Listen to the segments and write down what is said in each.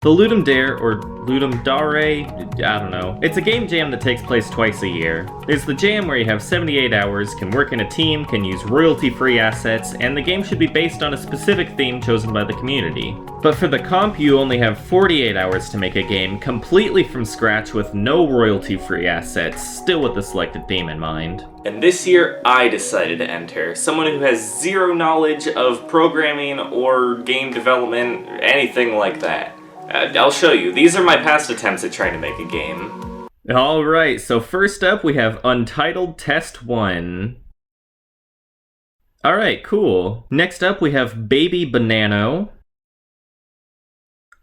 The Ludum Dare, or Ludum Dare, I don't know. It's a game jam that takes place twice a year. There's the jam where you have 78 hours, can work in a team, can use royalty-free assets, and the game should be based on a specific theme chosen by the community. But for the comp, you only have 48 hours to make a game completely from scratch with no royalty-free assets, still with the selected theme in mind. And this year, I decided to enter. Someone who has zero knowledge of programming or game development, anything like that. I'll show you. These are my past attempts at trying to make a game. Alright, so first up we have Untitled Test 1. Alright, cool. Next up we have Baby Banano.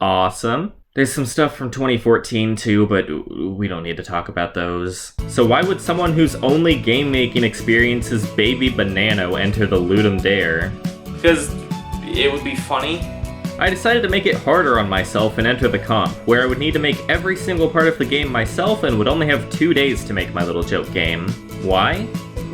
Awesome. There's some stuff from 2014 too, but we don't need to talk about those. So why would someone whose only game-making experience is Baby Banano enter the Ludum Dare? Because it would be funny. I decided to make it harder on myself and enter the comp, where I would need to make every single part of the game myself and would only have 2 days to make my little joke game. Why?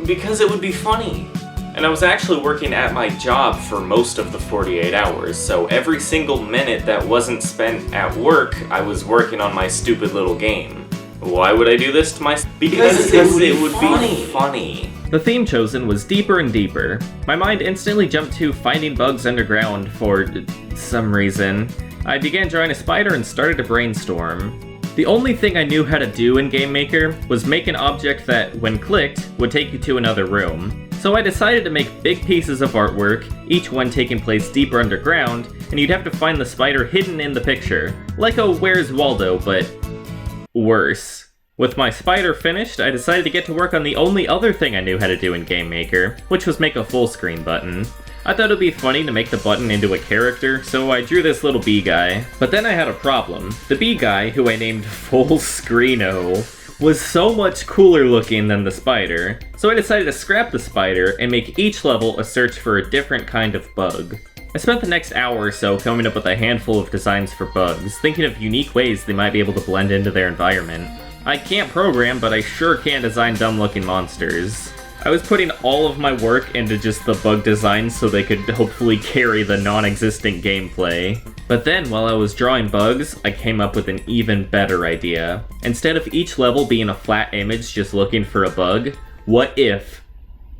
Because it would be funny. And I was actually working at my job for most of the 48 hours, so every single minute that wasn't spent at work, I was working on my stupid little game. Why would I do this to myself? Because it would be funny. The theme chosen was Deeper and Deeper. My mind instantly jumped to finding bugs underground for some reason. I began drawing a spider and started to brainstorm. The only thing I knew how to do in Game Maker was make an object that, when clicked, would take you to another room. So I decided to make big pieces of artwork, each one taking place deeper underground, and you'd have to find the spider hidden in the picture. Like a Where's Waldo, but worse. With my spider finished, I decided to get to work on the only other thing I knew how to do in Game Maker, which was make a full screen button. I thought it would be funny to make the button into a character, so I drew this little bee guy. But then I had a problem. The bee guy, who I named Full Screeno, was so much cooler looking than the spider, so I decided to scrap the spider and make each level a search for a different kind of bug. I spent the next hour or so coming up with a handful of designs for bugs, thinking of unique ways they might be able to blend into their environment. I can't program, but I sure can design dumb-looking monsters. I was putting all of my work into just the bug designs so they could hopefully carry the non-existent gameplay. But then, while I was drawing bugs, I came up with an even better idea. Instead of each level being a flat image just looking for a bug, what if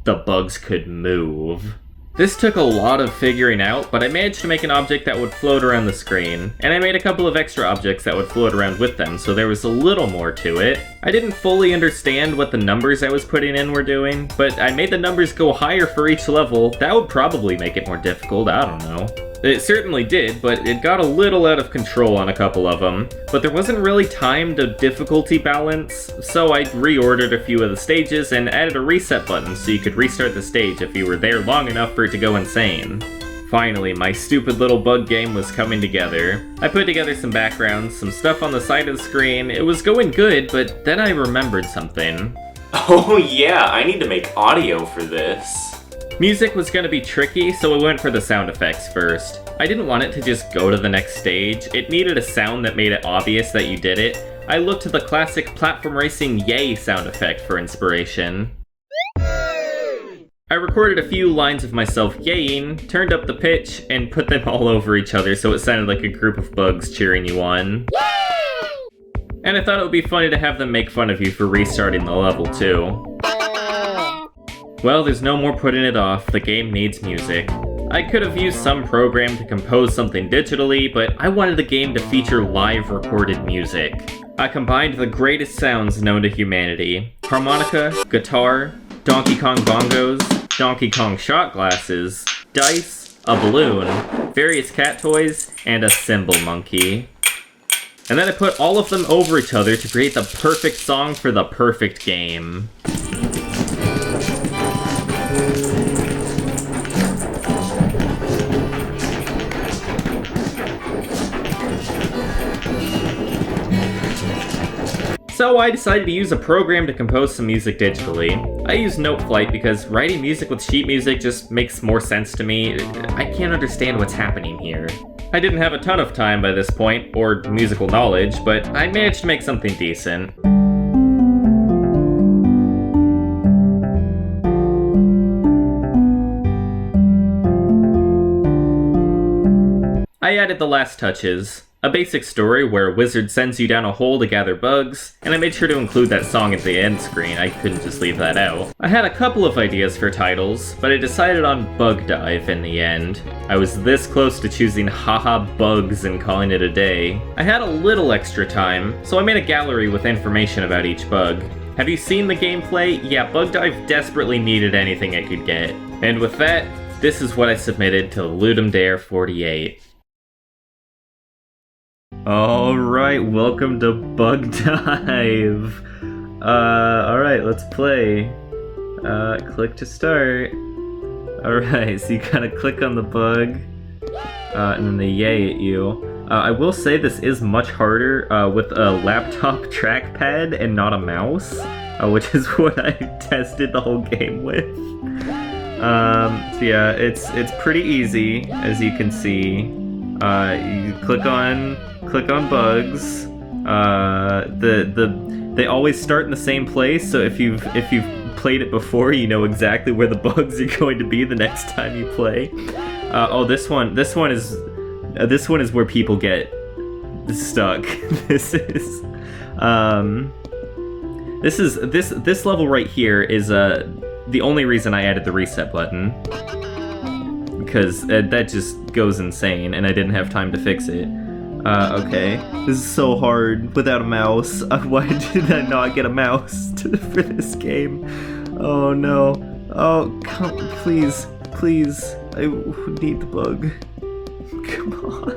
the bugs could move? This took a lot of figuring out, but I managed to make an object that would float around the screen, and I made a couple of extra objects that would float around with them, so there was a little more to it. I didn't fully understand what the numbers I was putting in were doing, but I made the numbers go higher for each level. That would probably make it more difficult, I don't know. It certainly did, but it got a little out of control on a couple of them. But there wasn't really time to difficulty balance, so I reordered a few of the stages and added a reset button so you could restart the stage if you were there long enough for it to go insane. Finally, my stupid little bug game was coming together. I put together some backgrounds, some stuff on the side of the screen. It was going good, but then I remembered something. Oh yeah, I need to make audio for this. Music was going to be tricky, so I went for the sound effects first. I didn't want it to just go to the next stage. It needed a sound that made it obvious that you did it. I looked to the classic platform racing yay sound effect for inspiration. I recorded a few lines of myself yaying, turned up the pitch, and put them all over each other so it sounded like a group of bugs cheering you on. And I thought it would be funny to have them make fun of you for restarting the level too. Well, there's no more putting it off, the game needs music. I could have used some program to compose something digitally, but I wanted the game to feature live recorded music. I combined the greatest sounds known to humanity: harmonica, guitar, Donkey Kong bongos, Donkey Kong shot glasses, dice, a balloon, various cat toys, and a cymbal monkey. And then I put all of them over each other to create the perfect song for the perfect game. So I decided to use a program to compose some music digitally. I use Noteflight because writing music with sheet music just makes more sense to me. I can't understand what's happening here. I didn't have a ton of time by this point, or musical knowledge, but I managed to make something decent. I added the last touches. A basic story where a wizard sends you down a hole to gather bugs, and I made sure to include that song at the end screen, I couldn't just leave that out. I had a couple of ideas for titles, but I decided on BugDive in the end. I was this close to choosing Haha Bugs and calling it a day. I had a little extra time, so I made a gallery with information about each bug. Have you seen the gameplay? Yeah, BugDive desperately needed anything it could get. And with that, this is what I submitted to Ludum Dare 48. Alright, welcome to BugDive. Alright, let's play. Click to start. Alright, so you gotta click on the bug, and then they yay at you. I will say this is much harder with a laptop trackpad and not a mouse, which is what I tested the whole game with. So yeah, it's pretty easy, as you can see. You click on bugs. They always start in the same place, so if you've played it before, you know exactly where the bugs are going to be the next time you play. Oh, this one is where people get stuck. This level right here is the only reason I added the reset button, because that just goes insane, and I didn't have time to fix it. Okay. This is so hard without a mouse. Why did I not get a mouse for this game? Oh no. Oh, please. I need the bug. Come on.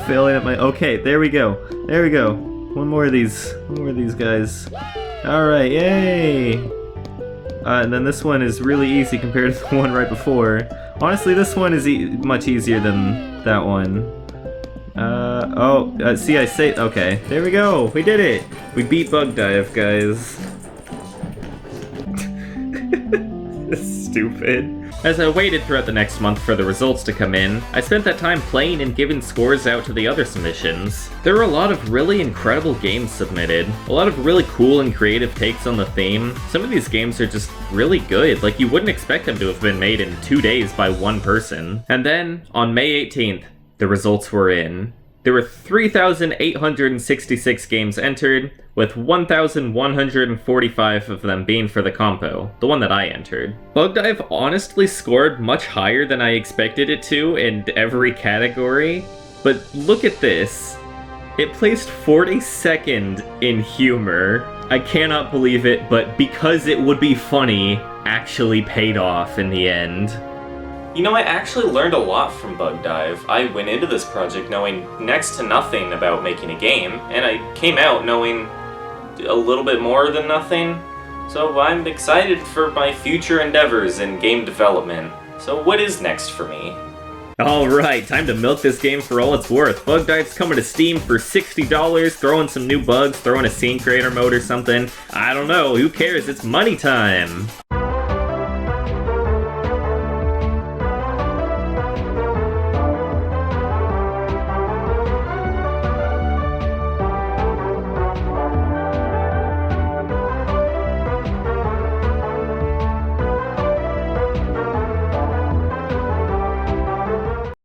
Failing at my... Okay, there we go. One more of these guys. Alright, yay! And then this one is really easy compared to the one right before. Honestly, this one is much easier than that one. See, I say... Okay, there we go! We did it! We beat BugDive, guys. Stupid. As I waited throughout the next month for the results to come in, I spent that time playing and giving scores out to the other submissions. There were a lot of really incredible games submitted, a lot of really cool and creative takes on the theme. Some of these games are just really good, like you wouldn't expect them to have been made in 2 days by one person. And then, on May 18th, the results were in. There were 3,866 games entered, with 1,145 of them being for the compo, the one that I entered. BugDive honestly scored much higher than I expected it to in every category, but look at this. It placed 42nd in humor. I cannot believe it, but because it would be funny, actually paid off in the end. You know, I actually learned a lot from BugDive. I went into this project knowing next to nothing about making a game, and I came out knowing a little bit more than nothing. So I'm excited for my future endeavors in game development. So what is next for me? Alright, time to milk this game for all it's worth. BugDive's coming to Steam for $60, throw in some new bugs, throw in a scene creator mode or something. I don't know, who cares, it's money time!